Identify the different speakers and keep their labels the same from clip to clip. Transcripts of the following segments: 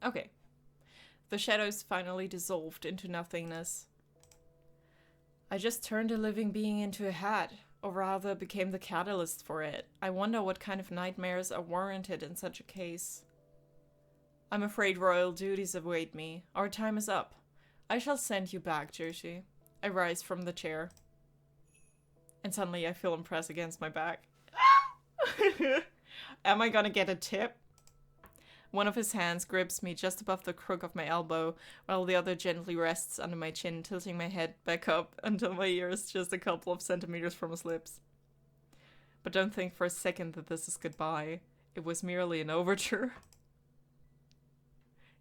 Speaker 1: Okay. The shadows finally dissolved into nothingness. I just turned a living being into a hat, or rather became the catalyst for it. I wonder what kind of nightmares are warranted in such a case. I'm afraid royal duties await me. Our time is up. I shall send you back, Joshi. I rise from the chair. And suddenly I feel him press against my back. Am I gonna get a tip? One of his hands grips me just above the crook of my elbow, while the other gently rests under my chin, tilting my head back up until my ear is just a couple of centimeters from his lips. But don't think for a second that this is goodbye. It was merely an overture.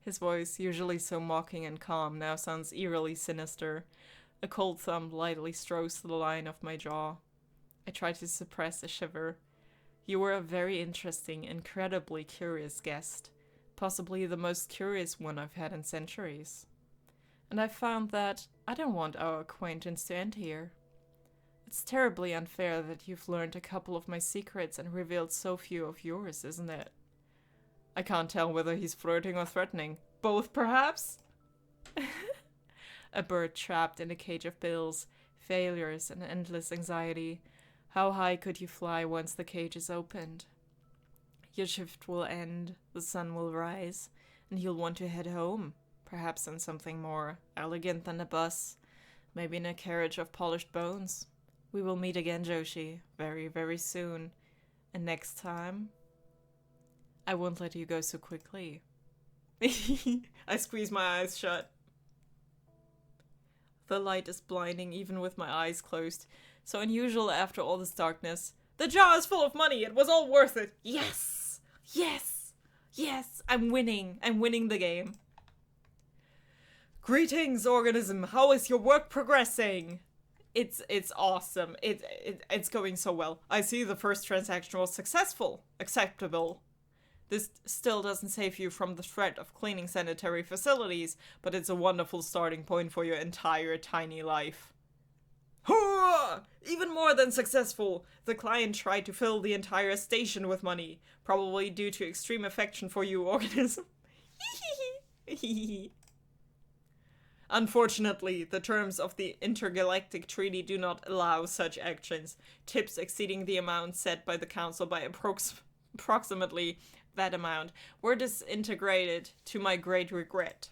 Speaker 1: His voice, usually so mocking and calm, now sounds eerily sinister. A cold thumb lightly strokes the line of my jaw. I try to suppress a shiver. You were a very interesting, incredibly curious guest. Possibly the most curious one I've had in centuries. And I found that I don't want our acquaintance to end here. It's terribly unfair that you've learned a couple of my secrets and revealed so few of yours, isn't it? I can't tell whether he's flirting or threatening. Both, perhaps? A bird trapped in a cage of bills, failures, and endless anxiety. How high could you fly once the cage is opened? Your shift will end, the sun will rise, and you'll want to head home, perhaps on something more elegant than a bus, maybe in a carriage of polished bones. We will meet again, Joshi, very, very soon. And next time, I won't let you go so quickly. I squeeze my eyes shut. The light is blinding even with my eyes closed. So unusual after all this darkness. The jar is full of money. It was all worth it. Yes! Yes! Yes! I'm winning. I'm winning the game. Greetings, organism. How is your work progressing? It's awesome. It's going so well. I see the first transaction was successful. Acceptable. This still doesn't save you from the threat of cleaning sanitary facilities, but it's a wonderful starting point for your entire tiny life. Hurrah! Even more than successful! The client tried to fill the entire station with money, probably due to extreme affection for you, organism. Unfortunately, the terms of the intergalactic treaty do not allow such actions, tips exceeding the amount set by the council by approximately that amount were disintegrated to my great regret.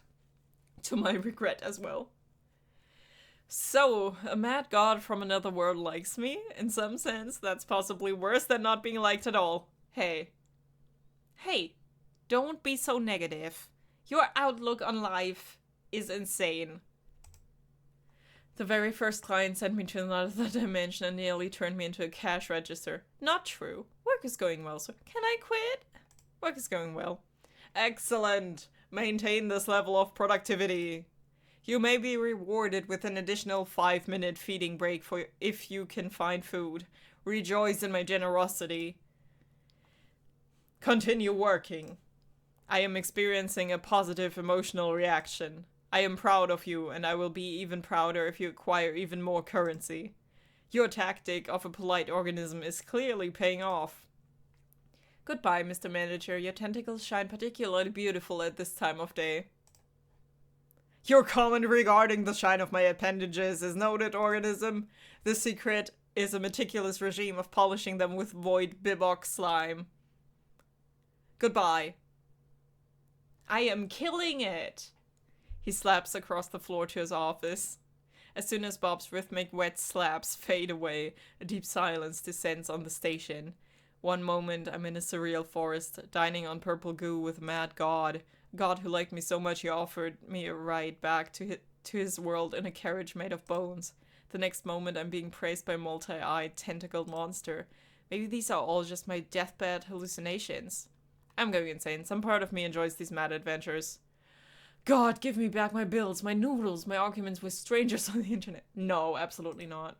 Speaker 1: To my regret as well. So, a mad god from another world likes me? In some sense, that's possibly worse than not being liked at all. Hey, don't be so negative. Your outlook on life is insane. The very first client sent me to another dimension and nearly turned me into a cash register. Not true. Work is going well, so can I quit? Work is going well. Excellent. Maintain this level of productivity. You may be rewarded with an additional 5-minute feeding break for if you can find food. Rejoice in my generosity. Continue working. I am experiencing a positive emotional reaction. I am proud of you, and I will be even prouder if you acquire even more currency. Your tactic of a polite organism is clearly paying off. Goodbye, Mr. Manager. Your tentacles shine particularly beautiful at this time of day. Your comment regarding the shine of my appendages is noted, organism. The secret is a meticulous regime of polishing them with void bibok slime. Goodbye. I am killing it. He slaps across the floor to his office. As soon as Bob's rhythmic wet slaps fade away, a deep silence descends on the station. One moment I'm in a surreal forest, dining on purple goo with a mad god. God who liked me so much he offered me a ride back to his world in a carriage made of bones. The next moment I'm being praised by a multi-eyed, tentacled monster. Maybe these are all just my deathbed hallucinations. I'm going insane. Some part of me enjoys these mad adventures. God, give me back my bills, my noodles, my arguments with strangers on the internet. No, absolutely not.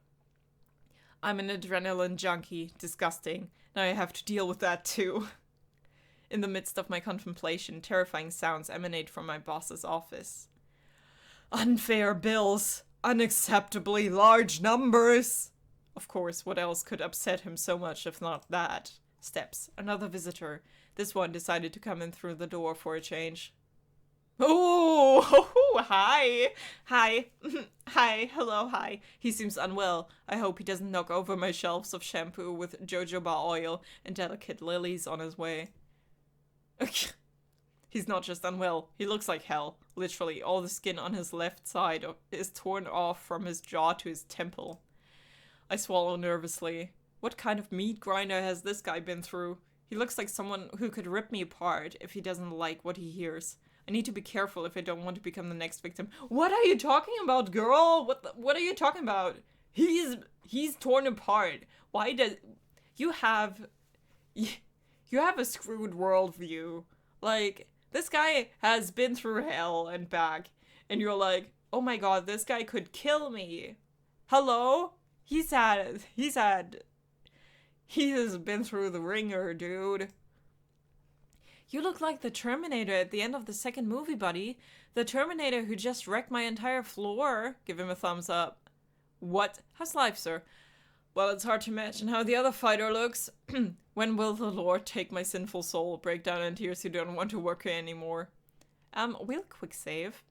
Speaker 1: I'm an adrenaline junkie. Disgusting. Now I have to deal with that too. In the midst of my contemplation, terrifying sounds emanate from my boss's office. Unfair bills. Unacceptably large numbers. Of course, what else could upset him so much if not that? Steps. Another visitor. This one decided to come in through the door for a change. Oh, hi. Hi. Hi. Hello, hi. He seems unwell. I hope he doesn't knock over my shelves of shampoo with jojoba oil and delicate lilies on his way. He's not just unwell, he looks like hell. Literally, all the skin on his left side is torn off from his jaw to his temple. I swallow nervously. What kind of meat grinder has this guy been through? He looks like someone who could rip me apart if he doesn't like what he hears. I need to be careful if I don't want to become the next victim. What are you talking about, girl? What are you talking about? He's torn apart. Why does you have a screwed worldview? Like, this guy has been through hell and back, and you're like, oh my god, this guy could kill me. Hello? He has been through the ringer, dude. You look like the Terminator at the end of the second movie, buddy. The Terminator who just wrecked my entire floor. Give him a thumbs up. What? How's life, sir? Well, it's hard to imagine how the other fighter looks. When will the Lord take my sinful soul? Break down in tears, you don't want to work here anymore. We'll quick save.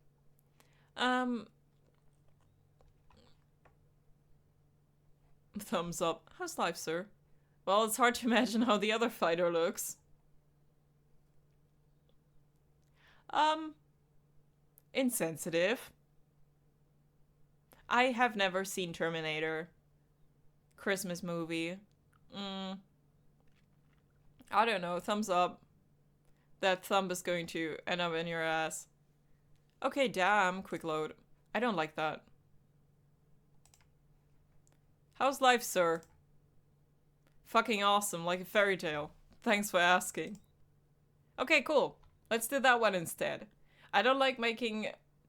Speaker 1: Thumbs up. How's life, sir? Well, it's hard to imagine how the other fighter looks. Insensitive. I have never seen Terminator. Christmas movie. I don't know. Thumbs up. That thumb is going to end up in your ass. Okay, damn. Quick load. I don't like that. How's life, sir? Fucking awesome, like a fairy tale. Thanks for asking. Okay, cool. Let's do that one instead. I don't like making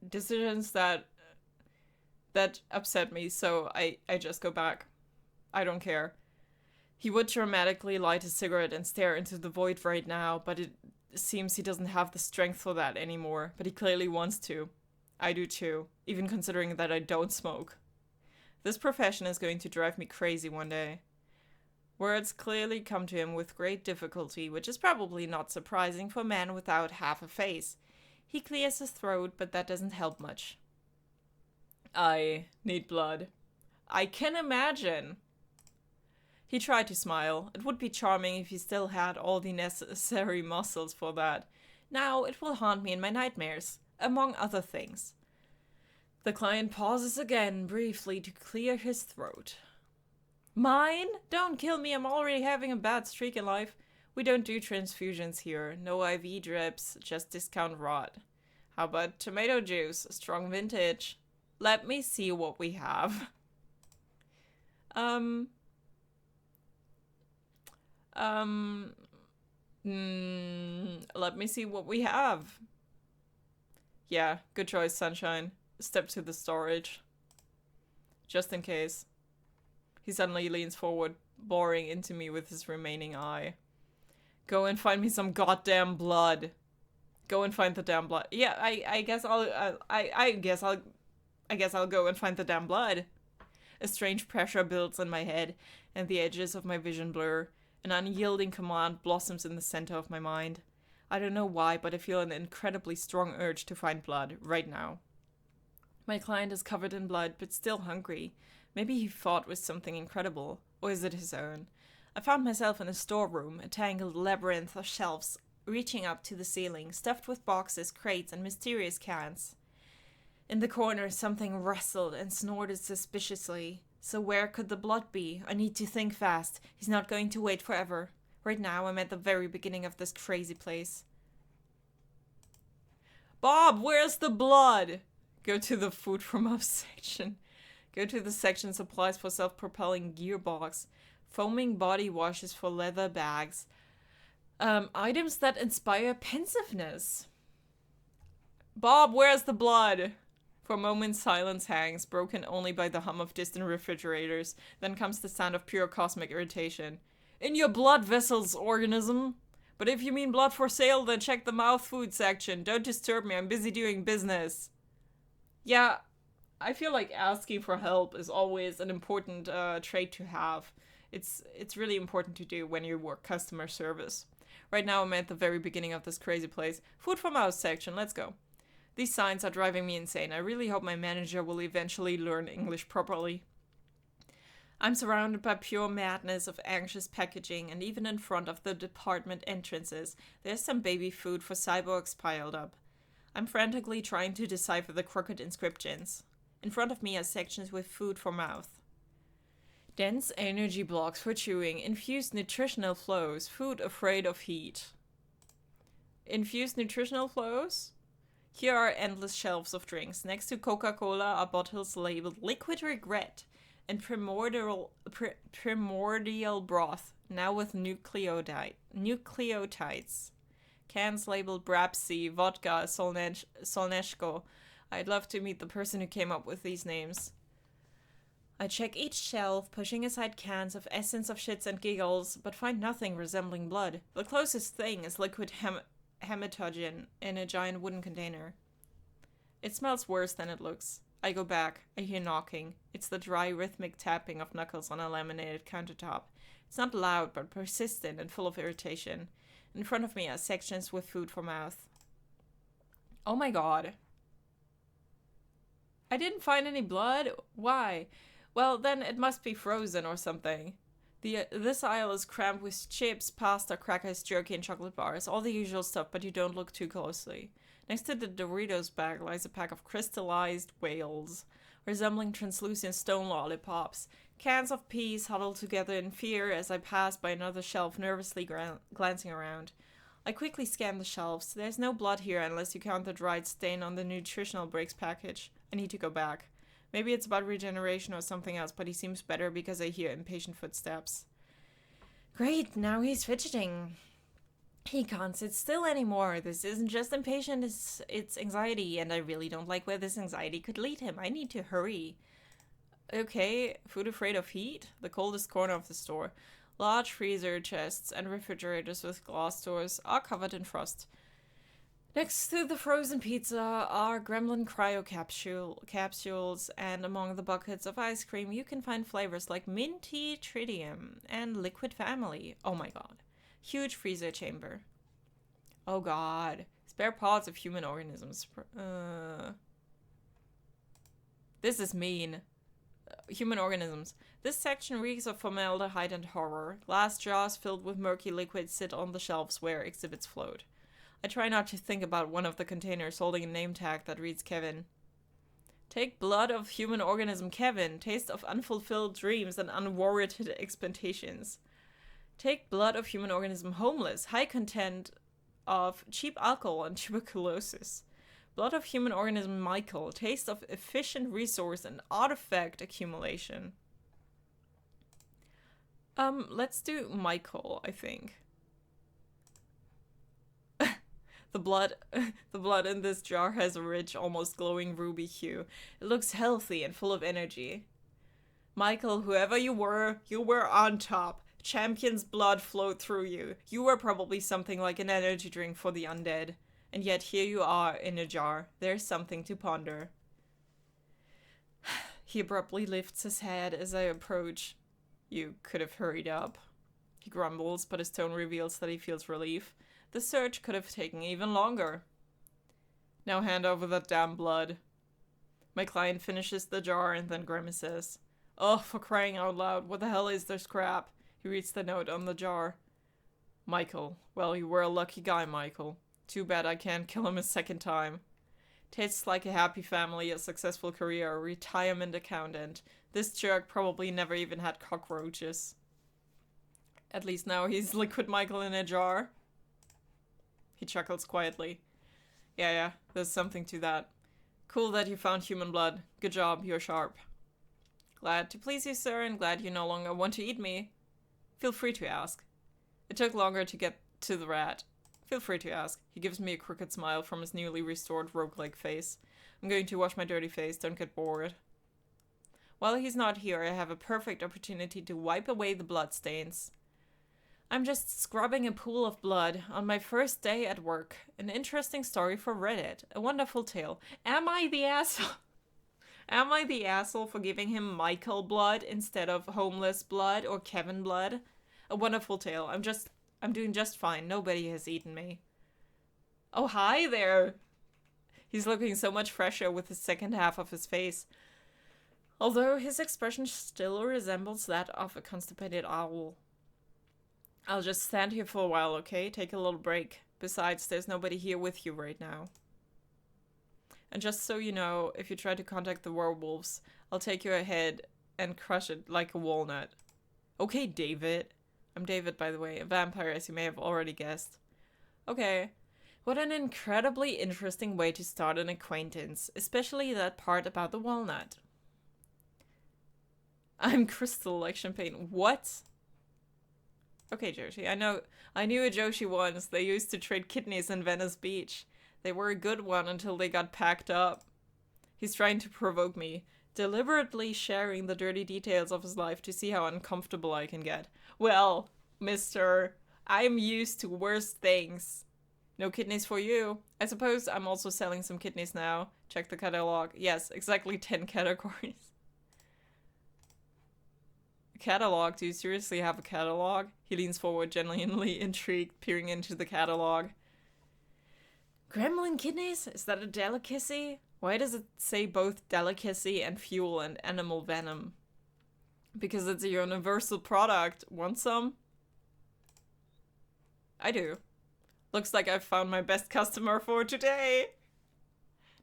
Speaker 1: decisions that upset me, so I just go back. I don't care. He would dramatically light a cigarette and stare into the void right now, but it seems he doesn't have the strength for that anymore, but he clearly wants to. I do too, even considering that I don't smoke. This profession is going to drive me crazy one day. Words clearly come to him with great difficulty, which is probably not surprising for a man without half a face. He clears his throat, but that doesn't help much. I need blood. I can imagine. He tried to smile. It would be charming if he still had all the necessary muscles for that. Now it will haunt me in my nightmares, among other things. The client pauses again, briefly, to clear his throat. Mine? Don't kill me, I'm already having a bad streak in life. We don't do transfusions here. No IV drips, just discount rot. How about tomato juice? Strong vintage. Let me see what we have. Let me see what we have. Yeah, good choice, sunshine. Step to the storage. Just in case. He suddenly leans forward, boring into me with his remaining eye. Go and find me some goddamn blood. Go and find the damn blood. Yeah, I guess I'll go and find the damn blood. A strange pressure builds in my head, and the edges of my vision blur. An unyielding command blossoms in the center of my mind. I don't know why, but I feel an incredibly strong urge to find blood, right now. My client is covered in blood, but still hungry. Maybe he fought with something incredible, or is it his own? I found myself in a storeroom, a tangled labyrinth of shelves, reaching up to the ceiling, stuffed with boxes, crates, and mysterious cans. In the corner, something rustled and snorted suspiciously. So where could the blood be? I need to think fast. He's not going to wait forever. Right now, I'm at the very beginning of this crazy place. Bob, where's the blood? Go to the food from up section. Go to the section supplies for self-propelling gearbox. Foaming body washes for leather bags. Items that inspire pensiveness. Bob, where's the blood? For a moment, silence hangs, broken only by the hum of distant refrigerators. Then comes the sound of pure cosmic irritation. In your blood vessels, organism. But if you mean blood for sale, then check the mouth food section. Don't disturb me, I'm busy doing business. Yeah, I feel like asking for help is always an important trait to have. It's really important to do when you work customer service. Right now I'm at the very beginning of this crazy place. Food from house section, let's go. These signs are driving me insane. I really hope my manager will eventually learn English properly. I'm surrounded by pure madness of anxious packaging, and even in front of the department entrances, there's some baby food for cyborgs piled up. I'm frantically trying to decipher the crooked inscriptions. In front of me are sections with food for mouth. Dense energy blocks for chewing, infused nutritional flows, food afraid of heat. Infused nutritional flows? Here are endless shelves of drinks. Next to Coca-Cola are bottles labeled Liquid Regret and Primordial Broth, now with nucleotides. Cans labeled Brapsy, Vodka, Solneshko. I'd love to meet the person who came up with these names. I check each shelf, pushing aside cans of essence of shits and giggles, but find nothing resembling blood. The closest thing is liquid hematogen in a giant wooden container. It smells worse than it looks. I go back. I hear knocking. It's the dry, rhythmic tapping of knuckles on a laminated countertop. It's not loud, but persistent and full of irritation. In front of me are sections with food for mouth. Oh my god. I didn't find any blood? Why? Well, then it must be frozen or something. This aisle is crammed with chips, pasta, crackers, jerky, and chocolate bars. All the usual stuff, but you don't look too closely. Next to the Doritos bag lies a pack of crystallized whales, resembling translucent stone lollipops. Cans of peas huddled together in fear as I pass by another shelf, nervously glancing around. I quickly scan the shelves. There's no blood here unless you count the dried stain on the nutritional breaks package. I need to go back. Maybe it's about regeneration or something else, but he seems better because I hear impatient footsteps. Great, now he's fidgeting. He can't sit still anymore. This isn't just impatience, it's anxiety, and I really don't like where this anxiety could lead him. I need to hurry. Okay, food afraid of heat? The coldest corner of the store. Large freezer chests and refrigerators with glass doors are covered in frost. Next to the frozen pizza are gremlin cryo capsules, and among the buckets of ice cream you can find flavors like minty tritium and liquid family. Oh my god. Huge freezer chamber. Oh god. Spare parts of human organisms. This is mean. Human organisms. This section reeks of formaldehyde and horror. Glass jars filled with murky liquid sit on the shelves where exhibits float. I try not to think about one of the containers holding a name tag that reads Kevin. Take blood of human organism Kevin, taste of unfulfilled dreams and unwarranted expectations. Take blood of human organism homeless, high content of cheap alcohol and tuberculosis. Blood of human organism Michael, taste of efficient resource and artifact accumulation. Let's do Michael, I think. The blood in this jar has a rich, almost glowing ruby hue. It looks healthy and full of energy. Michael, whoever you were on top. Champion's blood flowed through you. You were probably something like an energy drink for the undead. And yet here you are in a jar. There's something to ponder. He abruptly lifts his head as I approach. You could have hurried up. He grumbles, but his tone reveals that he feels relief. The search could have taken even longer. Now hand over that damn blood. My client finishes the jar and then grimaces. Oh, for crying out loud, what the hell is this crap? He reads the note on the jar. Michael. Well, you were a lucky guy, Michael. Too bad I can't kill him a second time. Tastes like a happy family, a successful career, a retirement accountant. This jerk probably never even had cockroaches. At least now he's Liquid Michael in a jar. He chuckles quietly. Yeah, there's something to that. Cool that you found human blood. Good job, you're sharp. Glad to please you, sir, and glad you no longer want to eat me. Feel free to ask. It took longer to get to the rat. Feel free to ask. He gives me a crooked smile from his newly restored roguelike face. I'm going to wash my dirty face, don't get bored. While he's not here, I have a perfect opportunity to wipe away the bloodstains. I'm just scrubbing a pool of blood on my first day at work. An interesting story for Reddit. A wonderful tale. Am I the asshole? Am I the asshole for giving him Michael blood instead of homeless blood or Kevin blood? A wonderful tale. I'm doing just fine. Nobody has eaten me. Oh, hi there. He's looking so much fresher with the second half of his face. Although his expression still resembles that of a constipated owl. I'll just stand here for a while, okay? Take a little break. Besides, there's nobody here with you right now. And just so you know, if you try to contact the werewolves, I'll take your head and crush it like a walnut. Okay, David. I'm David, by the way, a vampire, as you may have already guessed. Okay. What an incredibly interesting way to start an acquaintance, especially that part about the walnut. I'm crystal like champagne. What? Okay, Joshi, I knew a Joshi once. They used to trade kidneys in Venice Beach. They were a good one until they got packed up. He's trying to provoke me, deliberately sharing the dirty details of his life to see how uncomfortable I can get. Well, mister, I'm used to worse things. No kidneys for you. I suppose I'm also selling some kidneys now. Check the catalog. Yes, exactly 10 categories. Catalog? Do you seriously have a catalog? He leans forward, genuinely intrigued, peering into the catalog. Gremlin kidneys? Is that a delicacy? Why does it say both delicacy and fuel and animal venom? Because it's a universal product. Want some? I do. Looks like I've found my best customer for today.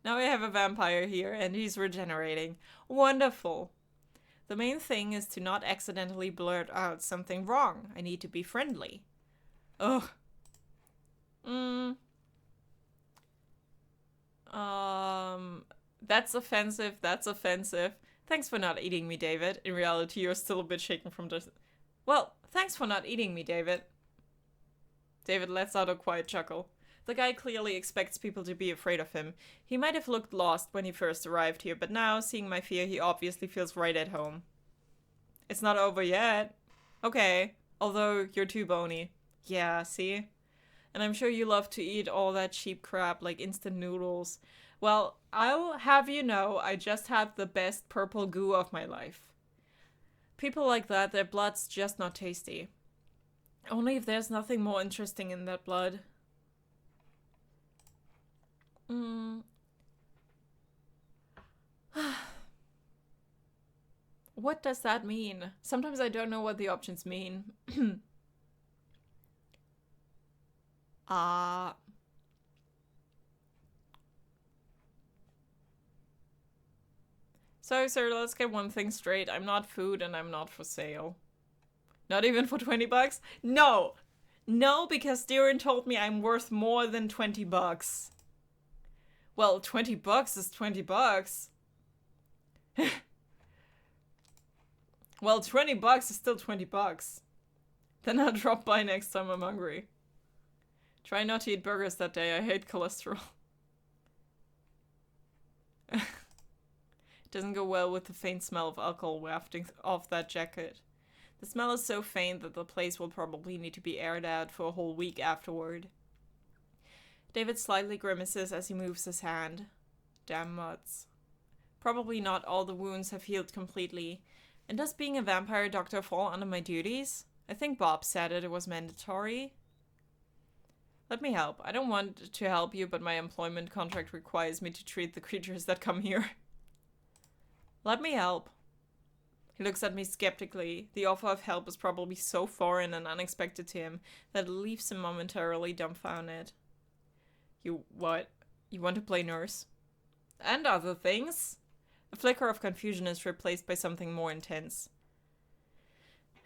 Speaker 1: Now I have a vampire here and he's regenerating. Wonderful. The main thing is to not accidentally blurt out something wrong. I need to be friendly. Ugh. That's offensive. That's offensive. Thanks for not eating me, David. In reality, you're still a bit shaken from the... Well, thanks for not eating me, David. David lets out a quiet chuckle. The guy clearly expects people to be afraid of him. He might have looked lost when he first arrived here, but now, seeing my fear, he obviously feels right at home. It's not over yet. Okay. Although, you're too bony. Yeah, see? And I'm sure you love to eat all that cheap crap like instant noodles. Well, I'll have you know, I just had the best purple goo of my life. People like that, their blood's just not tasty. Only if there's nothing more interesting in that blood. What does that mean? Sometimes I don't know what the options mean. So, sir, let's get one thing straight. I'm not food and I'm not for sale. Not even for 20 bucks? No! No, because Darren told me I'm worth more than 20 bucks. Well, 20 bucks is 20 bucks. Well, 20 bucks is still 20 bucks. Then I'll drop by next time I'm hungry. Try not to eat burgers that day. I hate cholesterol. It doesn't go well with the faint smell of alcohol wafting off that jacket. The smell is so faint that the place will probably need to be aired out for a whole week afterward. David slightly grimaces as he moves his hand. Damn mutts. Probably not all the wounds have healed completely. And does being a vampire doctor fall under my duties? I think Bob said it was mandatory. Let me help. I don't want to help you, but my employment contract requires me to treat the creatures that come here. Let me help. He looks at me skeptically. The offer of help is probably so foreign and unexpected to him that it leaves him momentarily dumbfounded. You what? You want to play nurse? And other things? A flicker of confusion is replaced by something more intense.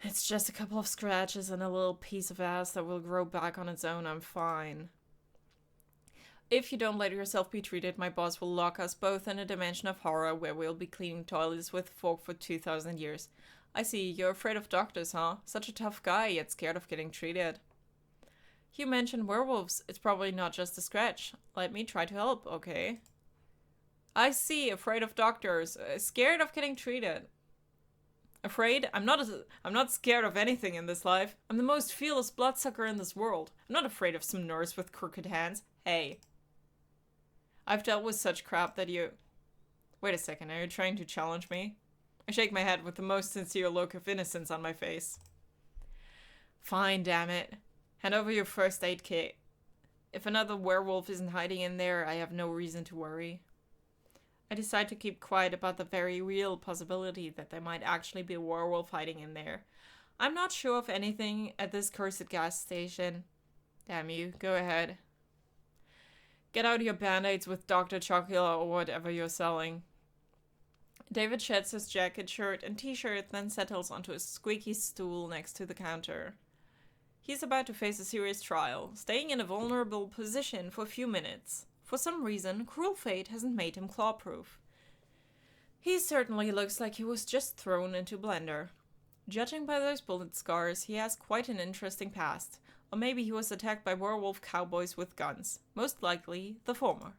Speaker 1: It's just a couple of scratches and a little piece of ass that will grow back on its own. I'm fine. If you don't let yourself be treated, my boss will lock us both in a dimension of horror where we'll be cleaning toilets with a fork for 2,000 years. I see, you're afraid of doctors, huh? Such a tough guy, yet scared of getting treated. You mentioned werewolves. It's probably not just a scratch. Let me try to help, okay? I see, afraid of doctors. Scared of getting treated. Afraid? I'm not scared of anything in this life. I'm the most fearless bloodsucker in this world. I'm not afraid of some nurse with crooked hands. Hey. I've dealt with such crap that you... Wait a second, are you trying to challenge me? I shake my head with the most sincere look of innocence on my face. Fine, damn it. Hand over your first aid kit. If another werewolf isn't hiding in there, I have no reason to worry. I decide to keep quiet about the very real possibility that there might actually be a werewolf hiding in there. I'm not sure of anything at this cursed gas station. Damn you, go ahead. Get out your band-aids with Dr. Chocula or whatever you're selling. David sheds his jacket, shirt, and t-shirt, then settles onto a squeaky stool next to the counter. He's about to face a serious trial, staying in a vulnerable position for a few minutes. For some reason, cruel fate hasn't made him claw-proof. He certainly looks like he was just thrown into a blender. Judging by those bullet scars, he has quite an interesting past. Or maybe he was attacked by werewolf cowboys with guns. Most likely, the former.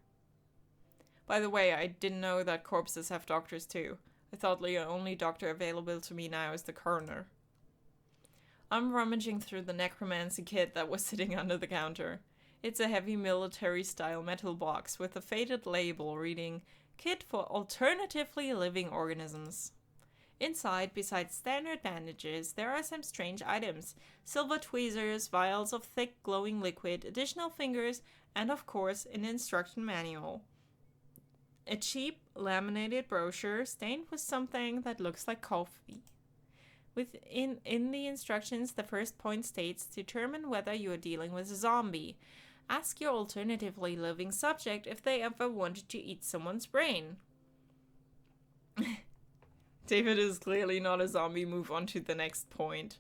Speaker 1: By the way, I didn't know that corpses have doctors too. I thought the only doctor available to me now is the coroner. I'm rummaging through the necromancy kit that was sitting under the counter. It's a heavy military-style metal box with a faded label reading, Kit for Alternatively Living Organisms. Inside, besides standard bandages, there are some strange items. Silver tweezers, vials of thick glowing liquid, additional fingers, and of course, an instruction manual. A cheap, laminated brochure stained with something that looks like coffee. In the instructions, the first point states, determine whether you are dealing with a zombie. Ask your alternatively living subject if they ever wanted to eat someone's brain. David is clearly not a zombie. Move on to the next point.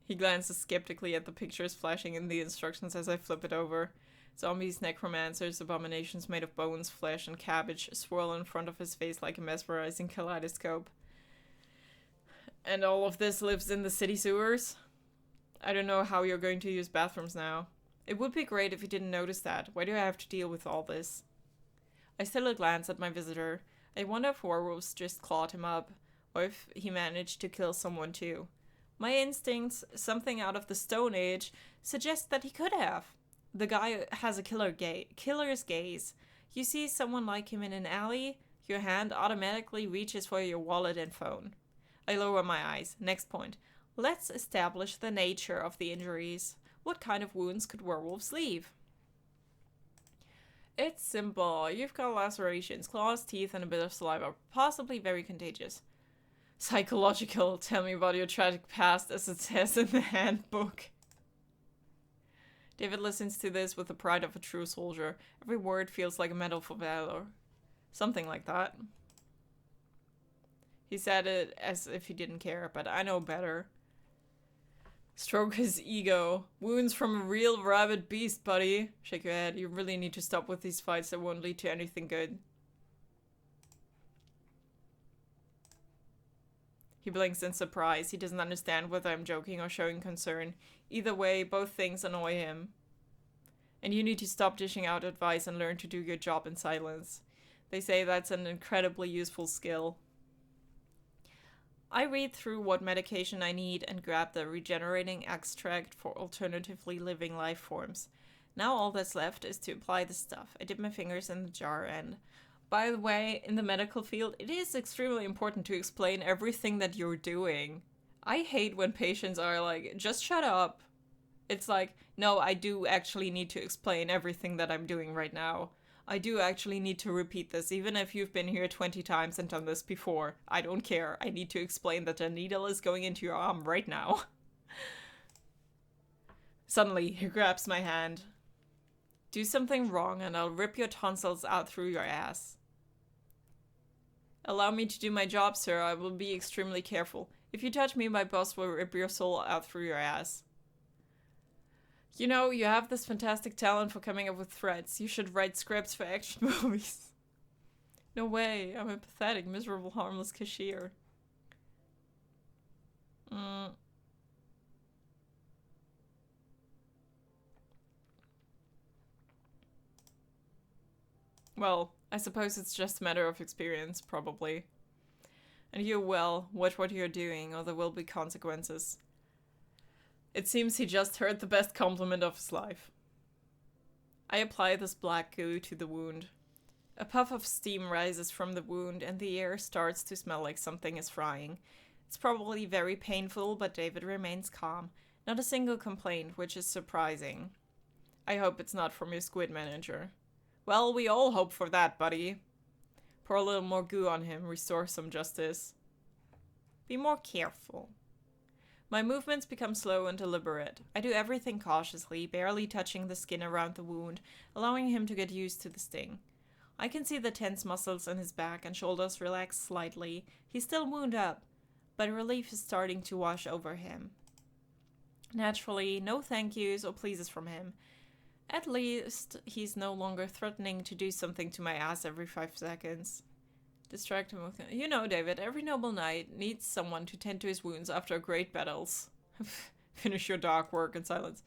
Speaker 1: He glances skeptically at the pictures flashing in the instructions as I flip it over. Zombies, necromancers, abominations made of bones, flesh, and cabbage swirl in front of his face like a mesmerizing kaleidoscope. And all of this lives in the city sewers? I don't know how you're going to use bathrooms now. It would be great if you didn't notice that. Why do I have to deal with all this? I still glance at my visitor. I wonder if werewolves just clawed him up, or if he managed to kill someone too. My instincts, something out of the Stone Age, suggest that he could have. The guy has a killer's gaze. You see someone like him in an alley, your hand automatically reaches for your wallet and phone. I lower my eyes. Next point. Let's establish the nature of the injuries. What kind of wounds could werewolves leave? It's simple. You've got lacerations, claws, teeth, and a bit of saliva. Possibly very contagious. Psychological. Tell me about your tragic past, as it says in the handbook. David listens to this with the pride of a true soldier. Every word feels like a medal for valor. Something like that. He said it as if he didn't care, but I know better. Stroke his ego. Wounds from a real rabid beast, buddy. Shake your head. You really need to stop with these fights that won't lead to anything good. He blinks in surprise. He doesn't understand whether I'm joking or showing concern. Either way, both things annoy him. And you need to stop dishing out advice and learn to do your job in silence. They say that's an incredibly useful skill. I read through what medication I need and grab the regenerating extract for alternatively living life forms. Now all that's left is to apply the stuff. I dip my fingers in the jar and... By the way, in the medical field, it is extremely important to explain everything that you're doing. I hate when patients are like, just shut up. It's like, no, I do actually need to explain everything that I'm doing right now. I do actually need to repeat this, even if you've been here 20 times and done this before. I don't care. I need to explain that a needle is going into your arm right now. Suddenly, he grabs my hand. Do something wrong and I'll rip your tonsils out through your ass. Allow me to do my job, sir. I will be extremely careful. If you touch me, my boss will rip your soul out through your ass. You know, you have this fantastic talent for coming up with threats. You should write scripts for action movies. No way. I'm a pathetic, miserable, harmless cashier. Well, I suppose it's just a matter of experience, probably. And you, well, watch what you're doing, or there will be consequences. It seems he just heard the best compliment of his life. I apply this black goo to the wound. A puff of steam rises from the wound, and the air starts to smell like something is frying. It's probably very painful, but David remains calm. Not a single complaint, which is surprising. I hope it's not from your squid manager. Well, we all hope for that, buddy. Pour a little more goo on him, restore some justice. Be more careful. My movements become slow and deliberate. I do everything cautiously, barely touching the skin around the wound, allowing him to get used to the sting. I can see the tense muscles in his back and shoulders relax slightly. He's still wound up, but relief is starting to wash over him. Naturally, no thank yous or pleases from him. At least, he's no longer threatening to do something to my ass every 5 seconds. Distract him with... You know, David, every noble knight needs someone to tend to his wounds after great battles. Finish your dark work in silence.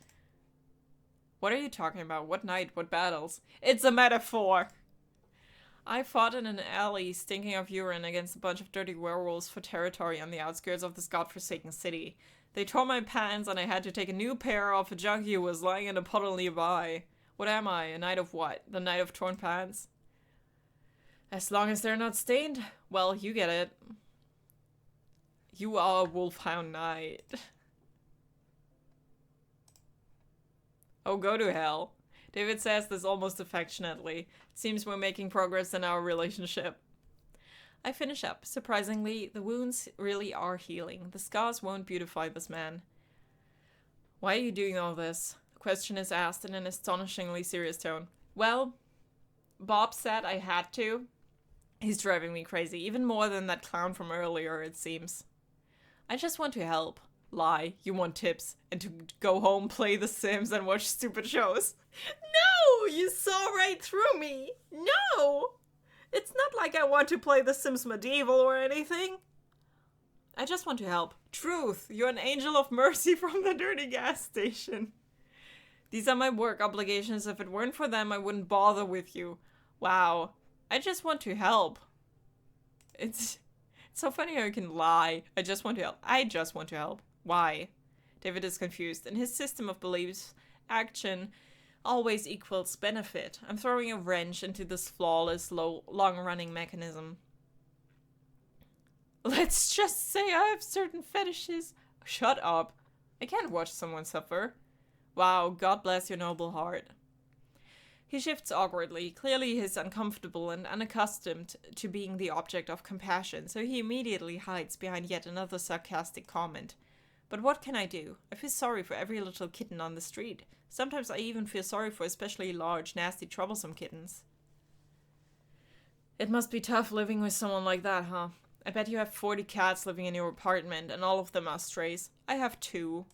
Speaker 1: What are you talking about? What knight? What battles? It's a metaphor! I fought in an alley stinking of urine against a bunch of dirty werewolves for territory on the outskirts of this godforsaken city. They tore my pants and I had to take a new pair off a junkie who was lying in a puddle nearby. What am I? A knight of what? The knight of torn pants? As long as they're not stained, well, you get it. You are a wolfhound knight. Oh, go to hell. David says this almost affectionately. It seems we're making progress in our relationship. I finish up. Surprisingly, the wounds really are healing. The scars won't beautify this man. Why are you doing all this? The question is asked in an astonishingly serious tone. Well, Bob said I had to. He's driving me crazy, even more than that clown from earlier, it seems. I just want to help. Lie, you want tips, and to go home, play The Sims, and watch stupid shows. No! You saw right through me! No! It's not like I want to play The Sims Medieval or anything. I just want to help. Truth, you're an angel of mercy from the dirty gas station. These are my work obligations. If it weren't for them, I wouldn't bother with you. Wow. I just want to help. It's so funny how you can lie. I just want to help. I just want to help. Why? David is confused. In his system of beliefs, action always equals benefit. I'm throwing a wrench into this flawless, long-running mechanism. Let's just say I have certain fetishes. Shut up. I can't watch someone suffer. Wow, God bless your noble heart. He shifts awkwardly. Clearly he's uncomfortable and unaccustomed to being the object of compassion, so he immediately hides behind yet another sarcastic comment. But what can I do? I feel sorry for every little kitten on the street. Sometimes I even feel sorry for especially large, nasty, troublesome kittens. It must be tough living with someone like that, huh? I bet you have 40 cats living in your apartment, and all of them are strays. I have 2.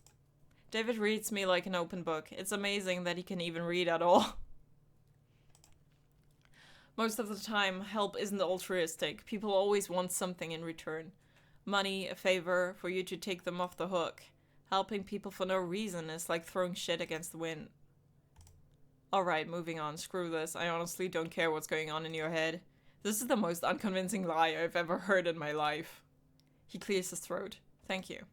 Speaker 1: David reads me like an open book. It's amazing that he can even read at all. Most of the time, help isn't altruistic. People always want something in return. Money, a favor, for you to take them off the hook. Helping people for no reason is like throwing shit against the wind. Alright, moving on. Screw this. I honestly don't care what's going on in your head. This is the most unconvincing lie I've ever heard in my life. He clears his throat. Thank you.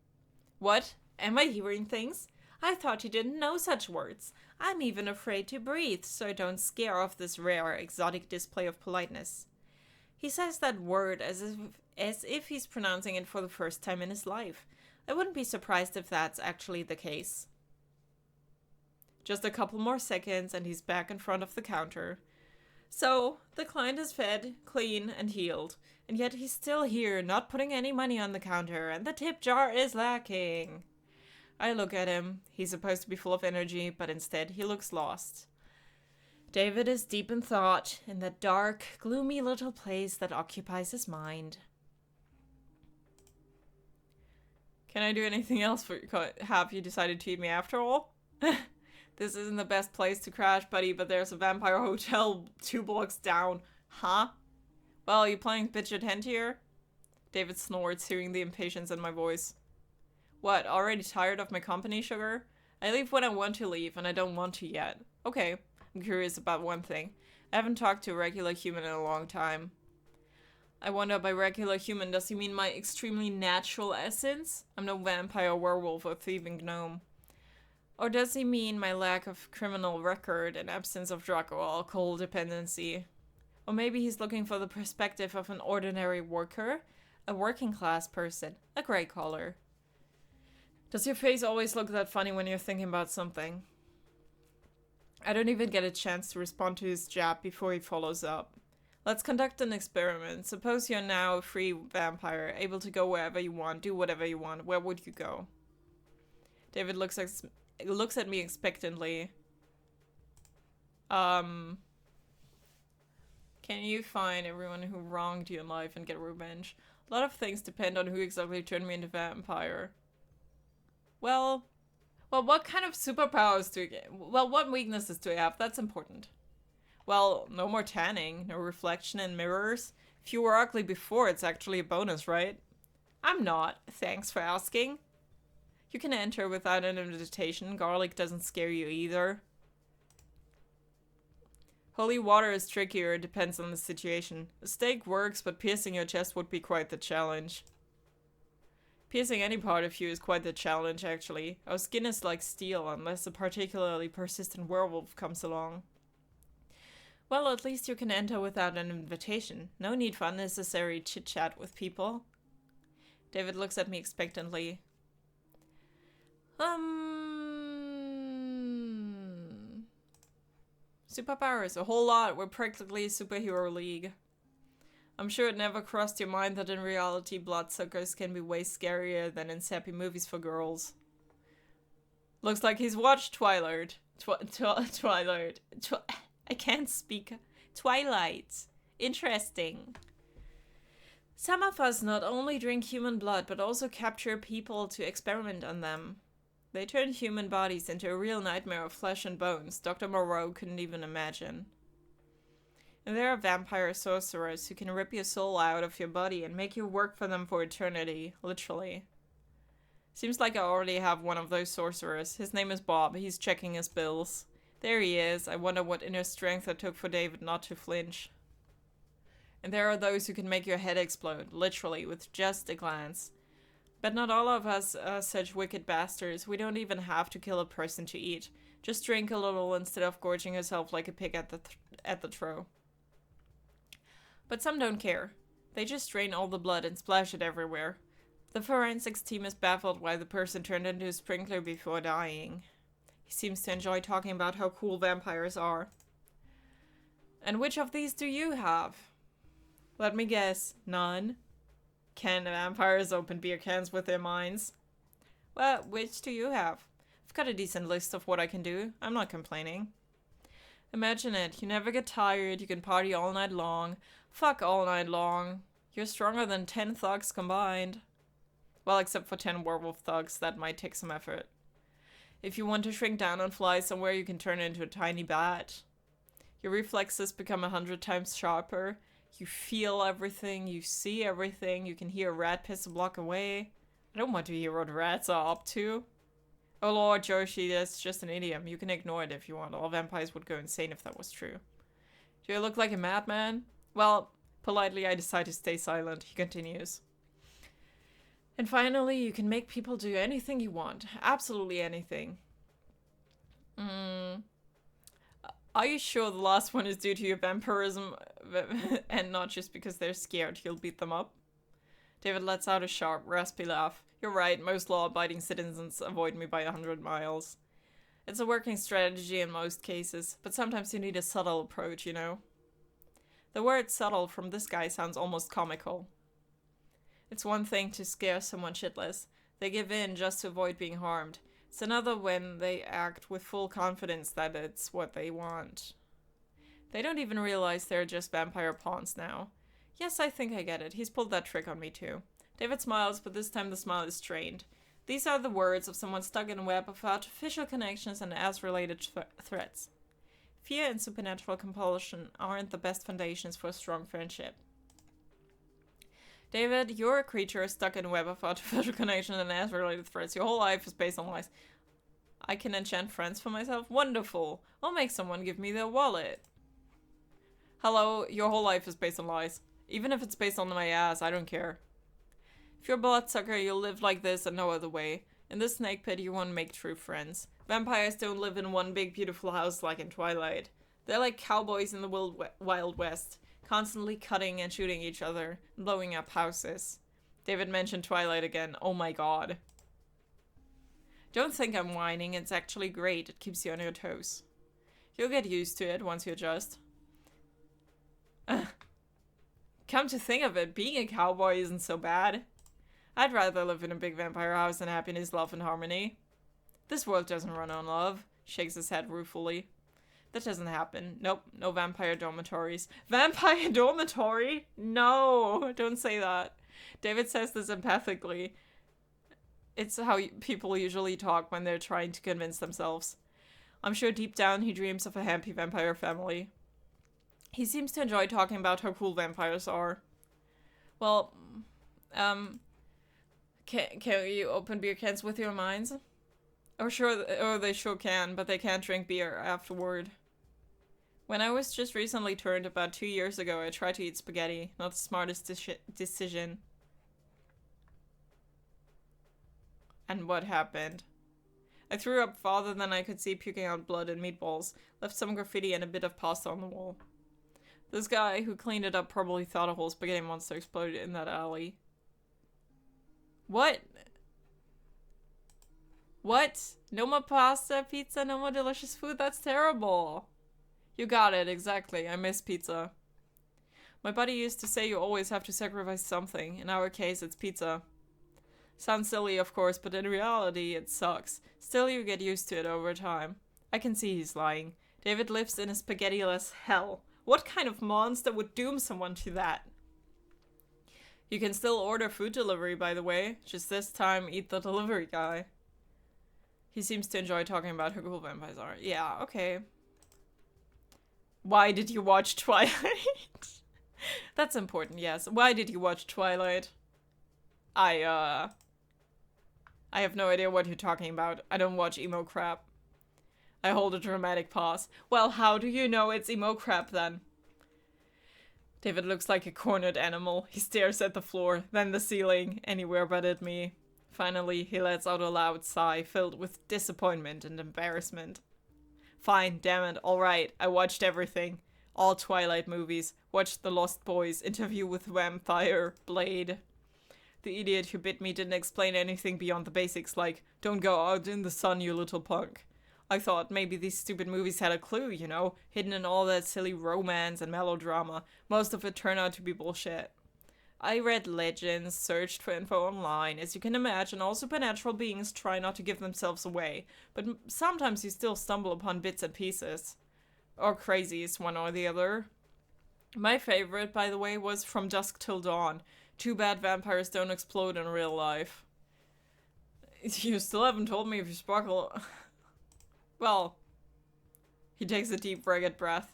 Speaker 1: What? Am I hearing things? I thought you didn't know such words. I'm even afraid to breathe, so don't scare off this rare, exotic display of politeness. He says that word as if he's pronouncing it for the first time in his life. I wouldn't be surprised if that's actually the case. Just a couple more seconds and he's back in front of the counter. So, the client is fed, clean, and healed. And yet he's still here, not putting any money on the counter, and the tip jar is lacking. I look at him. He's supposed to be full of energy, but instead he looks lost. David is deep in thought, in that dark, gloomy little place that occupies his mind. Can I do anything else for you? Have you decided to eat me after all? This isn't the best place to crash, buddy, but there's a vampire hotel 2 blocks down. Huh? Well, you playing bitch at hand here? David snorts, hearing the impatience in my voice. What, already tired of my company, sugar? I leave when I want to leave, and I don't want to yet. Okay, I'm curious about one thing. I haven't talked to a regular human in a long time. I wonder, by regular human, does he mean my extremely natural essence? I'm no vampire, werewolf, or thieving gnome. Or does he mean my lack of criminal record and absence of drug or alcohol dependency? Or maybe he's looking for the perspective of an ordinary worker, a working class person, a grey collar. Does your face always look that funny when you're thinking about something? I don't even get a chance to respond to his jab before he follows up. Let's conduct an experiment. Suppose you're now a free vampire, able to go wherever you want, do whatever you want. Where would you go? David looks at me expectantly. Can you find everyone who wronged you in life and get revenge? A lot of things depend on who exactly turned me into vampire. Well, what kind of superpowers do you get? Well, what weaknesses do you have? That's important. Well, no more tanning, no reflection in mirrors. If you were ugly before, it's actually a bonus, right? I'm not. Thanks for asking. You can enter without an invitation. Garlic doesn't scare you either. Holy water is trickier. It depends on the situation. A stake works, but piercing your chest would be quite the challenge. Piercing any part of you is quite the challenge, actually. Our skin is like steel, unless a particularly persistent werewolf comes along. Well, at least you can enter without an invitation. No need for unnecessary chit-chat with people. David looks at me expectantly. Superpowers, a whole lot. We're practically a superhero league. I'm sure it never crossed your mind that in reality bloodsuckers can be way scarier than in sappy movies for girls. Looks like he's watched Twilight. Twilight. I can't speak. Twilight. Interesting. Some of us not only drink human blood, but also capture people to experiment on them. They turn human bodies into a real nightmare of flesh and bones Dr. Moreau couldn't even imagine. And there are vampire sorcerers who can rip your soul out of your body and make you work for them for eternity, literally. Seems like I already have one of those sorcerers. His name is Bob. He's checking his bills. There he is. I wonder what inner strength it took for David not to flinch. And there are those who can make your head explode, literally, with just a glance. But not all of us are such wicked bastards. We don't even have to kill a person to eat. Just drink a little instead of gorging yourself like a pig at the trough. But some don't care. They just drain all the blood and splash it everywhere. The forensics team is baffled why the person turned into a sprinkler before dying. He seems to enjoy talking about how cool vampires are. And which of these do you have? Let me guess. None? Can vampires open beer cans with their minds? Well, which do you have? I've got a decent list of what I can do. I'm not complaining. Imagine it. You never get tired. You can party all night long. Fuck all night long. You're stronger than 10 thugs combined. Well, except for 10 werewolf thugs. That might take some effort. If you want to shrink down and fly somewhere, you can turn into a tiny bat. Your reflexes become 100 times sharper. You feel everything. You see everything. You can hear a rat piss a block away. I don't want to hear what rats are up to. Oh Lord, Joshi, that's just an idiom. You can ignore it if you want. All vampires would go insane if that was true. Do I look like a madman? Well, politely I decide to stay silent. He continues. And finally, you can make people do anything you want. Absolutely anything. Are you sure the last one is due to your vampirism and not just because they're scared you'll beat them up? David lets out a sharp, raspy laugh. You're right, most law-abiding citizens avoid me by 100 miles. It's a working strategy in most cases, but sometimes you need a subtle approach, you know? The word subtle from this guy sounds almost comical. It's one thing to scare someone shitless. They give in just to avoid being harmed. It's another when they act with full confidence that it's what they want. They don't even realize they're just vampire pawns now. Yes, I think I get it. He's pulled that trick on me too. David smiles, but this time the smile is strained. These are the words of someone stuck in a web of artificial connections and as-related threats. Fear and supernatural compulsion aren't the best foundations for a strong friendship. David, you're a creature stuck in a web of artificial connections and as-related threats. Your whole life is based on lies. I can enchant friends for myself? Wonderful. I'll make someone give me their wallet. Hello, your whole life is based on lies. Even if it's based on my ass, I don't care. If you're a bloodsucker, you'll live like this and no other way. In this snake pit, you won't make true friends. Vampires don't live in one big beautiful house like in Twilight. They're like cowboys in the Wild West, constantly cutting and shooting each other, and blowing up houses. David mentioned Twilight again. Oh my god. Don't think I'm whining, it's actually great. It keeps you on your toes. You'll get used to it once you adjust. Come to think of it, being a cowboy isn't so bad. I'd rather live in a big vampire house than happiness, love, and harmony. This world doesn't run on love. Shakes his head ruefully. That doesn't happen. Nope, no vampire dormitories. Vampire dormitory? No, don't say that. David says this empathically. It's how people usually talk when they're trying to convince themselves. I'm sure deep down he dreams of a happy vampire family. He seems to enjoy talking about how cool vampires are. Well, can you open beer cans with your minds? Or they sure can, but they can't drink beer afterward. When I was just recently turned about 2 years ago, I tried to eat spaghetti. Not the smartest decision. And what happened? I threw up farther than I could see, puking out blood and meatballs. Left some graffiti and a bit of pasta on the wall. This guy who cleaned it up probably thought a whole spaghetti monster exploded in that alley. What? What? No more pasta, pizza, no more delicious food? That's terrible. You got it, exactly. I miss pizza. My buddy used to say you always have to sacrifice something. In our case, it's pizza. Sounds silly, of course, but in reality, it sucks. Still, you get used to it over time. I can see he's lying. David lives in a spaghetti-less hell. What kind of monster would doom someone to that? You can still order food delivery, by the way. Just this time, eat the delivery guy. He seems to enjoy talking about how cool vampires are. Yeah, okay. Why did you watch Twilight? That's important, yes. Why did you watch Twilight? I have no idea what you're talking about. I don't watch emo crap. I hold a dramatic pause. Well, how do you know it's emo crap then? David looks like a cornered animal. He stares at the floor, then the ceiling, anywhere but at me. Finally, he lets out a loud sigh filled with disappointment and embarrassment. Fine, damn it, alright, I watched everything. All Twilight movies. Watched The Lost Boys, Interview with Vampire, Blade. The idiot who bit me didn't explain anything beyond the basics like, don't go out in the sun, you little punk. I thought maybe these stupid movies had a clue, you know, hidden in all that silly romance and melodrama. Most of it turned out to be bullshit. I read legends, searched for info online. As you can imagine, all supernatural beings try not to give themselves away, but sometimes you still stumble upon bits and pieces. Or crazies, one or the other. My favorite, by the way, was From Dusk Till Dawn. Too bad vampires don't explode in real life. You still haven't told me if you sparkle... Well... He takes a deep, ragged breath.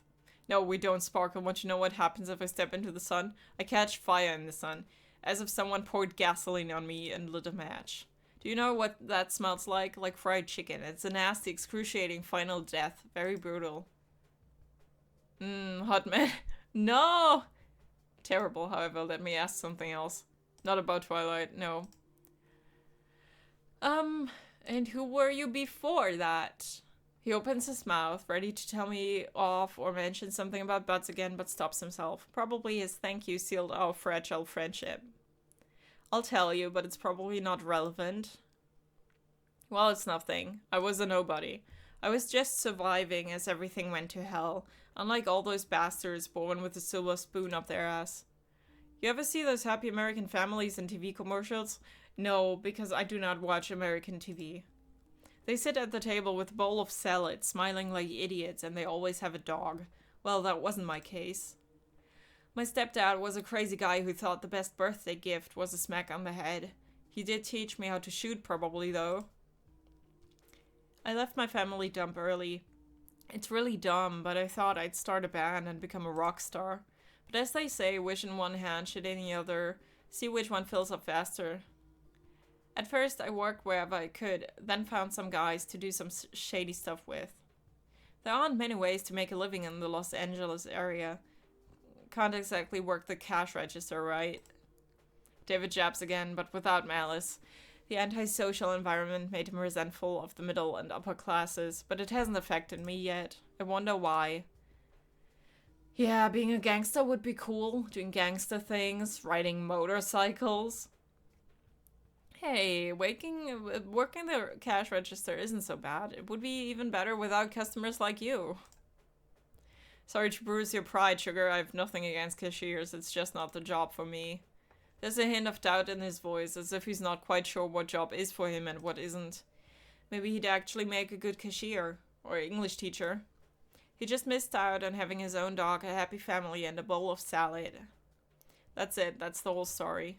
Speaker 1: No, we don't sparkle. Want to know what happens if I step into the sun? I catch fire in the sun. As if someone poured gasoline on me and lit a match. Do you know what that smells like? Like fried chicken. It's a nasty, excruciating final death. Very brutal. Hot man. No! Terrible, however. Let me ask something else. Not about Twilight, no. And who were you before that? He opens his mouth, ready to tell me off or mention something about butts again, but stops himself. Probably his thank you sealed our fragile friendship. I'll tell you, but it's probably not relevant. Well, it's nothing. I was a nobody. I was just surviving as everything went to hell, unlike all those bastards born with a silver spoon up their ass. You ever see those happy American families in TV commercials? No, because I do not watch American TV. They sit at the table with a bowl of salad, smiling like idiots, and they always have a dog. Well, that wasn't my case. My stepdad was a crazy guy who thought the best birthday gift was a smack on the head. He did teach me how to shoot, probably, though. I left my family dump early. It's really dumb, but I thought I'd start a band and become a rock star. But as they say, wish in one hand, shit in the other. See which one fills up faster. At first, I worked wherever I could, then found some guys to do some shady stuff with. There aren't many ways to make a living in the Los Angeles area. Can't exactly work the cash register, right? David jabs again, but without malice. The antisocial environment made him resentful of the middle and upper classes, but it hasn't affected me yet. I wonder why. Yeah, being a gangster would be cool. Doing gangster things, riding motorcycles. Hey, working the cash register isn't so bad. It would be even better without customers like you. Sorry to bruise your pride, Sugar. I have nothing against cashiers. It's just not the job for me. There's a hint of doubt in his voice, as if he's not quite sure what job is for him and what isn't. Maybe he'd actually make a good cashier or English teacher. He just missed out on having his own dog, a happy family, and a bowl of salad. That's it. That's the whole story.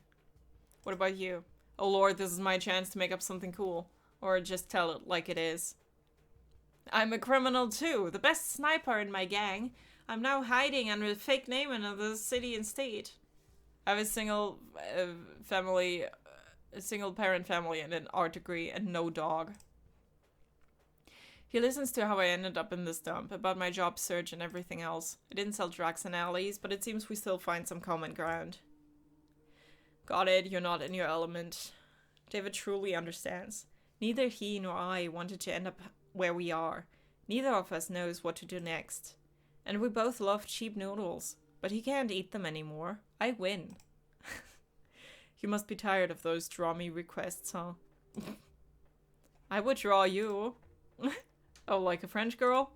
Speaker 1: What about you? Oh lord, this is my chance to make up something cool. Or just tell it like it is. I'm a criminal too, the best sniper in my gang. I'm now hiding under a fake name in another city and state. I have a single parent family and an art degree and no dog. He listens to how I ended up in this dump, about my job search and everything else. I didn't sell drugs in alleys, but it seems we still find some common ground. Got it, you're not in your element. David truly understands. Neither he nor I wanted to end up where we are. Neither of us knows what to do next. And we both love cheap noodles, but he can't eat them anymore. I win. You must be tired of those draw me requests, huh? I would draw you. Oh, like a French girl?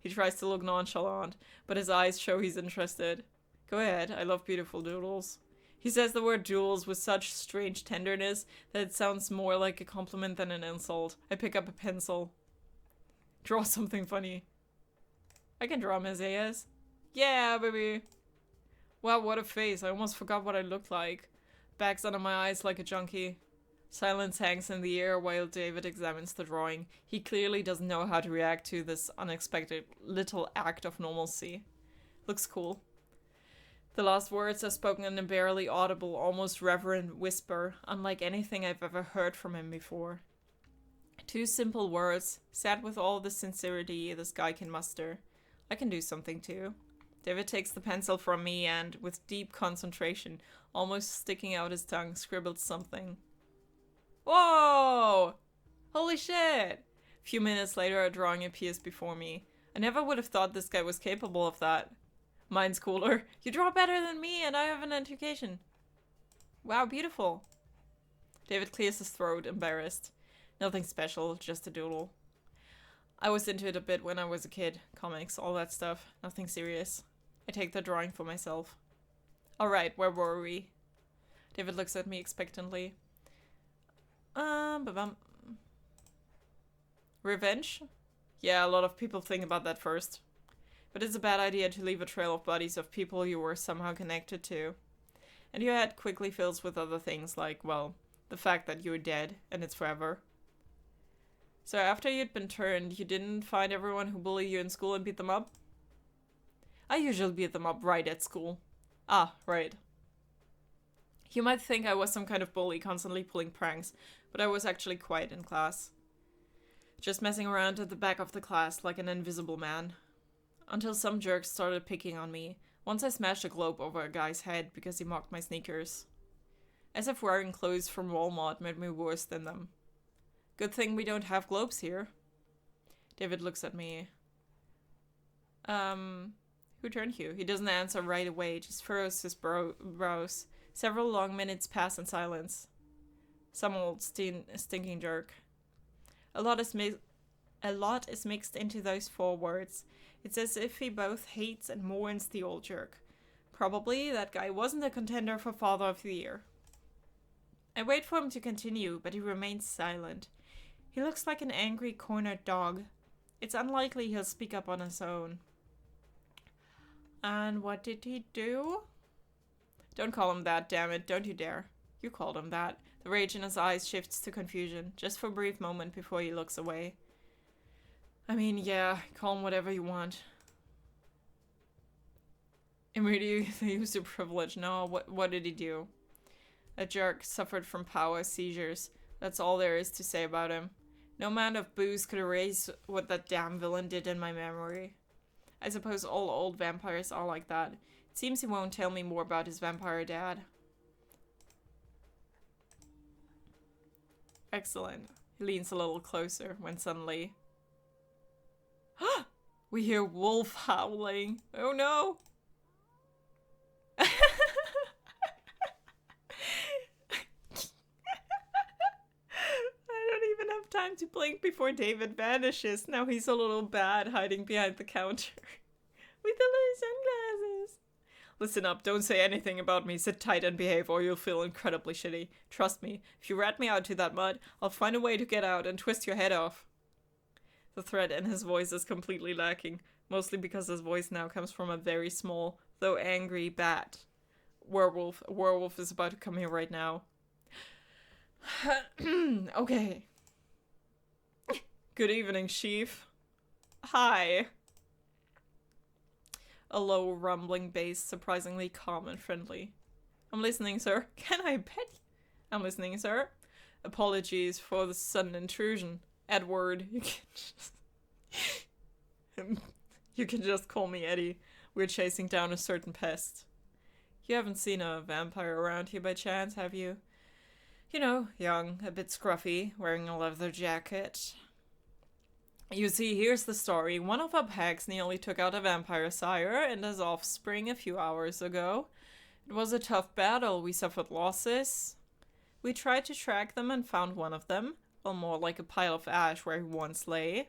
Speaker 1: He tries to look nonchalant, but his eyes show he's interested. Go ahead, I love beautiful doodles. He says the word jewels with such strange tenderness that it sounds more like a compliment than an insult. I pick up a pencil. Draw something funny. I can draw Messias. Yeah, baby. Wow, what a face. I almost forgot what I looked like. Bags under my eyes like a junkie. Silence hangs in the air while David examines the drawing. He clearly doesn't know how to react to this unexpected little act of normalcy. Looks cool. The last words are spoken in a barely audible, almost reverent whisper, unlike anything I've ever heard from him before. 2 simple words, said with all the sincerity this guy can muster. I can do something too. David takes the pencil from me and, with deep concentration, almost sticking out his tongue, scribbles something. Whoa! Holy shit! A few minutes later, a drawing appears before me. I never would have thought this guy was capable of that. Mine's cooler. You draw better than me and I have an education. Wow, beautiful. David clears his throat, embarrassed. Nothing special, just a doodle. I was into it a bit when I was a kid. Comics, all that stuff. Nothing serious. I take the drawing for myself. Alright, where were we? David looks at me expectantly. Revenge? Yeah, a lot of people think about that first. But it's a bad idea to leave a trail of bodies of people you were somehow connected to. And your head quickly fills with other things like, well, the fact that you're dead and it's forever. So after you'd been turned, you didn't find everyone who bullied you in school and beat them up? I usually beat them up right at school. Ah, right. You might think I was some kind of bully constantly pulling pranks, but I was actually quiet in class. Just messing around at the back of the class like an invisible man. Until some jerks started picking on me. Once I smashed a globe over a guy's head because he mocked my sneakers. As if wearing clothes from Walmart made me worse than them. Good thing we don't have globes here. David looks at me. Who turned you? He doesn't answer right away, just furrows his brows. Several long minutes pass in silence. Some old stinking jerk. A lot is mixed into those 4 words. It's as if he both hates and mourns the old jerk. Probably that guy wasn't a contender for Father of the Year. I wait for him to continue, but he remains silent. He looks like an angry cornered dog. It's unlikely he'll speak up on his own. And what did he do? Don't call him that, damn it. Don't you dare. You called him that. The rage in his eyes shifts to confusion, just for a brief moment before he looks away. I mean, yeah, call him whatever you want. Immediately use your privilege. No, what did he do? A jerk, suffered from power seizures. That's all there is to say about him. No amount of booze could erase what that damn villain did in my memory. I suppose all old vampires are like that. It seems he won't tell me more about his vampire dad. Excellent. He leans a little closer when suddenly... we hear wolf howling. Oh no! time to blink before David vanishes. Now he's a little bad hiding behind the counter with the little sunglasses. Listen up, don't say anything about me. Sit tight and behave or you'll feel incredibly shitty. Trust me, if you rat me out to that mud, I'll find a way to get out and twist your head off. The threat in his voice is completely lacking, mostly because his voice now comes from a very small, though angry bat. Werewolf. A werewolf is about to come here right now. Okay. Good evening, Chief. Hi. A low, rumbling bass, surprisingly calm and friendly. I'm listening, sir. Can I pet you? I'm listening, sir. Apologies for the sudden intrusion. Edward, you can just call me Eddie. We're chasing down a certain pest. You haven't seen a vampire around here by chance, have you? You know, young, a bit scruffy, wearing a leather jacket. You see, here's the story. One of our packs nearly took out a vampire sire and his offspring a few hours ago. It was a tough battle. We suffered losses. We tried to track them and found one of them. Well, more like a pile of ash where he once lay.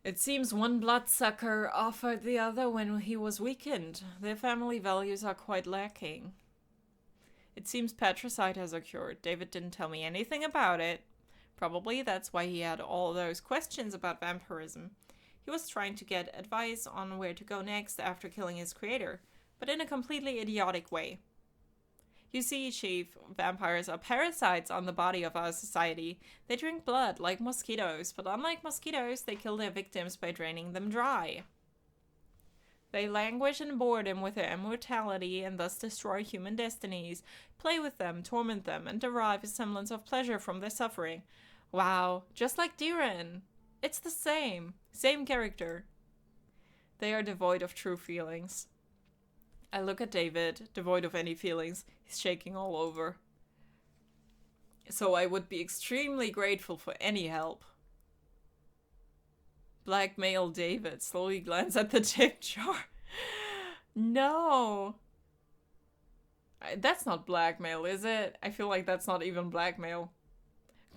Speaker 1: It seems one bloodsucker offered the other when he was weakened. Their family values are quite lacking. It seems patricide has occurred. David didn't tell me anything about it. Probably that's why he had all those questions about vampirism. He was trying to get advice on where to go next after killing his creator, but in a completely idiotic way. You see, Chief, vampires are parasites on the body of our society. They drink blood like mosquitoes, but unlike mosquitoes, they kill their victims by draining them dry. They languish in boredom with their immortality and thus destroy human destinies, play with them, torment them, and derive a semblance of pleasure from their suffering. Wow, just like Diren. It's the same character. They are devoid of true feelings. I look at David, devoid of any feelings. He's shaking all over. So I would be extremely grateful for any help. Blackmail David. Slowly glance at the tip jar. No. That's not blackmail, is it? I feel like that's not even blackmail.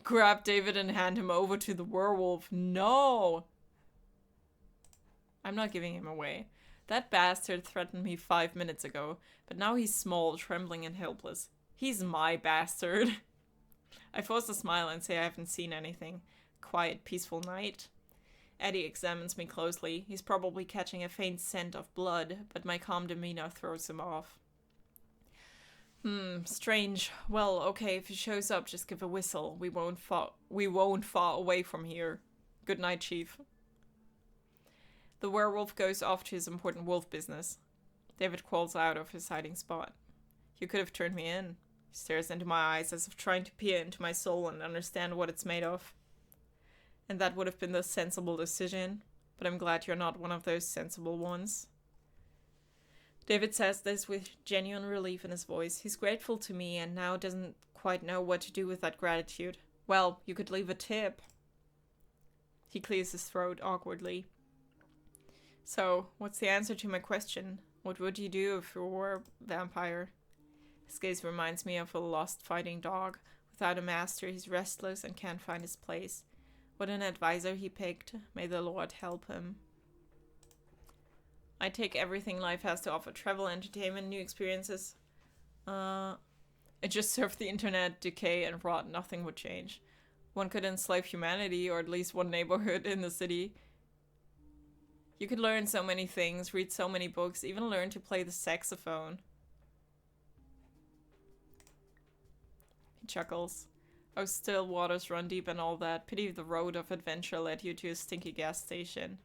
Speaker 1: Grab David and hand him over to the werewolf. No. I'm not giving him away. That bastard threatened me 5 minutes ago, but now he's small, trembling, and helpless. He's my bastard. I force a smile and say I haven't seen anything. Quiet, peaceful night. Eddie examines me closely. He's probably catching a faint scent of blood, but my calm demeanor throws him off. Strange. Well, okay, if he shows up, just give a whistle. We won't far away from here. Good night, Chief. The werewolf goes off to his important wolf business. David crawls out of his hiding spot. You could have turned me in. He stares into my eyes as if trying to peer into my soul and understand what it's made of. And that would have been the sensible decision, but I'm glad you're not one of those sensible ones. David says this with genuine relief in his voice. He's grateful to me and now doesn't quite know what to do with that gratitude. Well, you could leave a tip. He clears his throat awkwardly. So, what's the answer to my question? What would you do if you were a vampire? His gaze reminds me of a lost fighting dog. Without a master, he's restless and can't find his place. What an advisor he picked. May the Lord help him. I take everything life has to offer. Travel, entertainment, new experiences. It just served the internet, decay, and rot. Nothing would change. One could enslave humanity, or at least one neighborhood in the city. You could learn so many things, read so many books, even learn to play the saxophone. He chuckles. Oh, still waters run deep and all that. Pity the road of adventure led you to a stinky gas station.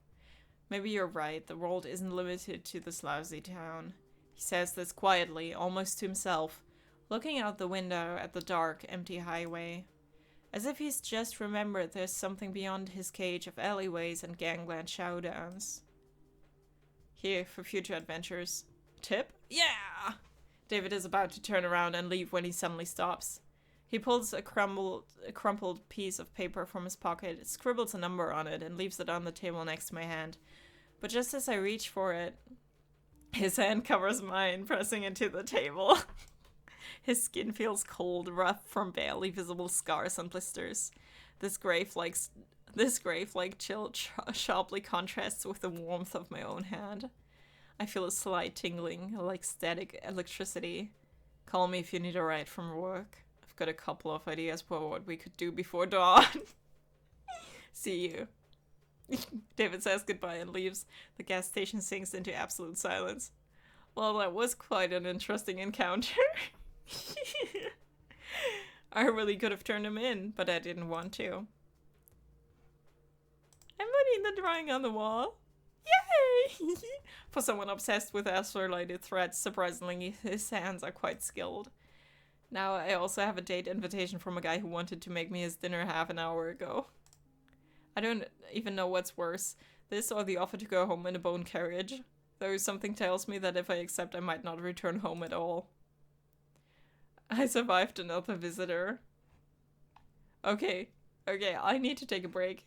Speaker 1: Maybe you're right. The world isn't limited to this lousy town. He says this quietly, almost to himself, looking out the window at the dark, empty highway. As if he's just remembered there's something beyond his cage of alleyways and gangland showdowns. Here for future adventures. Tip? Yeah! David is about to turn around and leave when he suddenly stops. He pulls a crumpled piece of paper from his pocket, scribbles a number on it, and leaves it on the table next to my hand. But just as I reach for it, his hand covers mine, pressing into the table. His skin feels cold, rough from barely visible scars and blisters. This grave-like chill sharply contrasts with the warmth of my own hand. I feel a slight tingling, like static electricity. Call me if you need a ride from work. I've got a couple of ideas for what we could do before dawn. See you. David says goodbye and leaves. The gas station sinks into absolute silence. Well, that was quite an interesting encounter. I really could have turned him in, but I didn't want to. I'm putting the drawing on the wall. Yay! For someone obsessed with astro-related threats, surprisingly, his hands are quite skilled. Now I also have a date invitation from a guy who wanted to make me his dinner half an hour ago. I don't even know what's worse, this or the offer to go home in a bone carriage. Though something tells me that if I accept, I might not return home at all. I survived another visitor. Okay, I need to take a break.